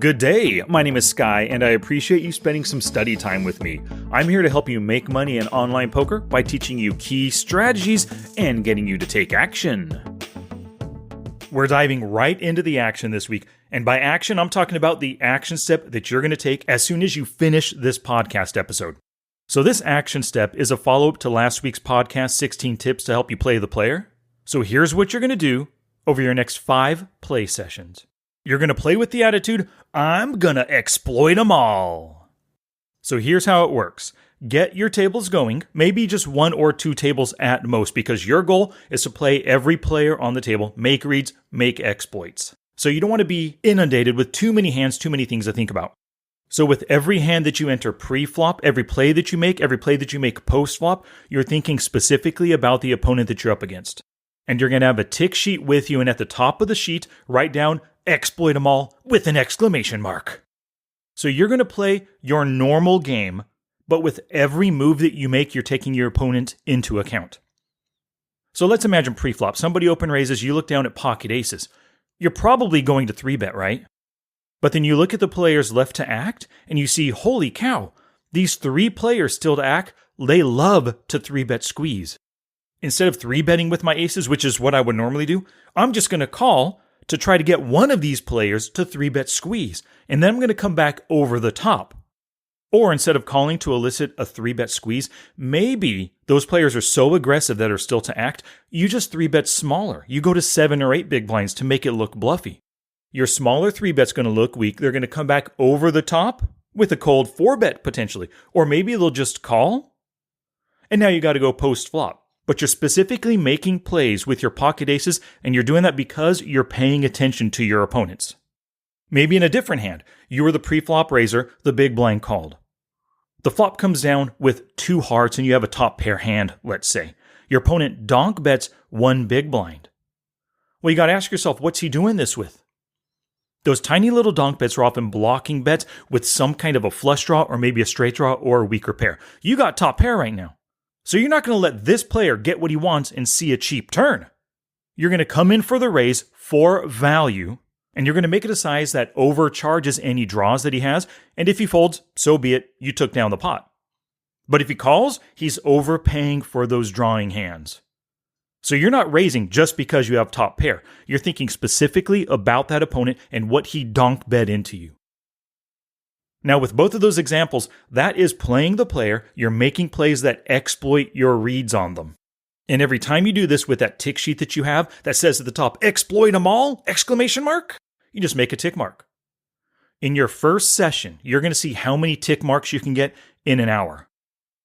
Good day, my name is Sky, and I appreciate you spending some study time with me. I'm here to help you make money in online poker by teaching you key strategies and getting you to take action. We're diving right into the action this week, and by action, I'm talking about the action step that you're going to take as soon as you finish this podcast episode. So this action step is a follow-up to last week's podcast, 16 Tips to Help You Play the Player. So here's what you're going to do over your next 5 play sessions. You're going to play with the attitude, I'm going to exploit them all. So here's how it works. Get your tables going, maybe just 1 or 2 tables at most, because your goal is to play every player on the table, make reads, make exploits. So you don't want to be inundated with too many hands, too many things to think about. So with every hand that you enter pre-flop, every play that you make post-flop, you're thinking specifically about the opponent that you're up against. And you're going to have a tick sheet with you, and at the top of the sheet, write down exploit them all with an exclamation mark. So you're going to play your normal game, but with every move that you make, you're taking your opponent into account. So let's imagine pre-flop. Somebody open raises, you look down at pocket aces. You're probably going to 3-bet, right? But then you look at the players left to act, and you see, holy cow, these 3 players still to act, they love to 3-bet squeeze. Instead of 3-betting with my aces, which is what I would normally do, I'm just going to call to try to get one of these players to 3-bet squeeze, and then I'm going to come back over the top. Or instead of calling to elicit a 3-bet squeeze, maybe those players are so aggressive that are still to act, you just 3-bet smaller. You go to 7 or 8 big blinds to make it look bluffy. Your smaller 3-bet's going to look weak. They're going to come back over the top with a cold 4-bet potentially. Or maybe they'll just call. And now you got to go post-flop. But you're specifically making plays with your pocket aces, and you're doing that because you're paying attention to your opponents. Maybe in a different hand, you were the pre-flop raiser, the big blind called. The flop comes down with 2 hearts, and you have a top pair hand, let's say. Your opponent donk bets 1 big blind. Well, you got to ask yourself, what's he doing this with? Those tiny little donk bets are often blocking bets with some kind of a flush draw, or maybe a straight draw, or a weaker pair. You got top pair right now. So you're not going to let this player get what he wants and see a cheap turn. You're going to come in for the raise for value, and you're going to make it a size that overcharges any draws that he has, and if he folds, so be it, you took down the pot. But if he calls, he's overpaying for those drawing hands. So you're not raising just because you have top pair. You're thinking specifically about that opponent and what he donk bet into you. Now, with both of those examples, that is playing the player. You're making plays that exploit your reads on them. And every time you do this with that tick sheet that you have that says at the top, exploit them all, exclamation mark, you just make a tick mark. In your first session, you're going to see how many tick marks you can get in an hour.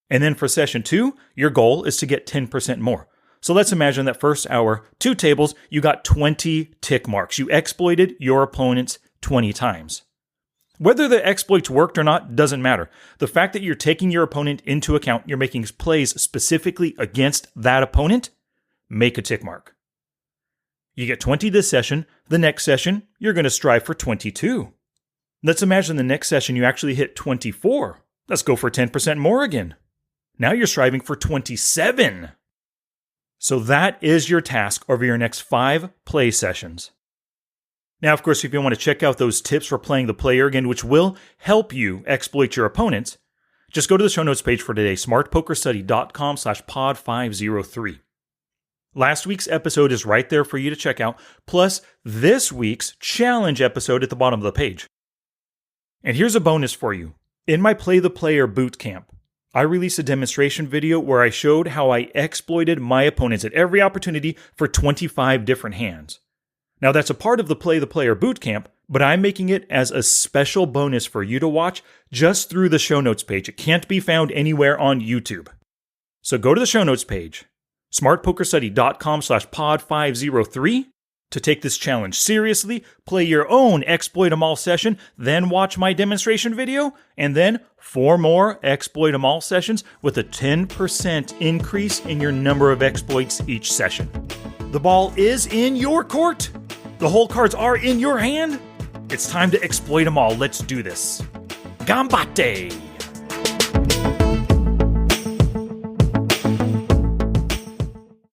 And then for session 2, your goal is to get 10% more. So let's imagine that first hour, 2 tables, you got 20 tick marks. You exploited your opponents 20 times. Whether the exploits worked or not doesn't matter. The fact that you're taking your opponent into account, you're making plays specifically against that opponent, make a tick mark. You get 20 this session. The next session, you're going to strive for 22. Let's imagine the next session you actually hit 24. Let's go for 10% more again. Now you're striving for 27. So that is your task over your next 5 play sessions. Now, of course, if you want to check out those tips for playing the player again, which will help you exploit your opponents, just go to the show notes page for today, smartpokerstudy.com/pod503. Last week's episode is right there for you to check out, plus this week's challenge episode at the bottom of the page. And here's a bonus for you. In my Play the Player bootcamp, I released a demonstration video where I showed how I exploited my opponents at every opportunity for 25 different hands. Now that's a part of the Play the Player bootcamp, but I'm making it as a special bonus for you to watch just through the show notes page. It can't be found anywhere on YouTube. So go to the show notes page, smartpokerstudy.com/pod503 to take this challenge seriously, play your own exploit 'em all session, then watch my demonstration video, and then 4 more exploit 'em all sessions with a 10% increase in your number of exploits each session. The ball is in your court. The whole cards are in your hand. It's time to exploit them all. Let's do this. Gambate!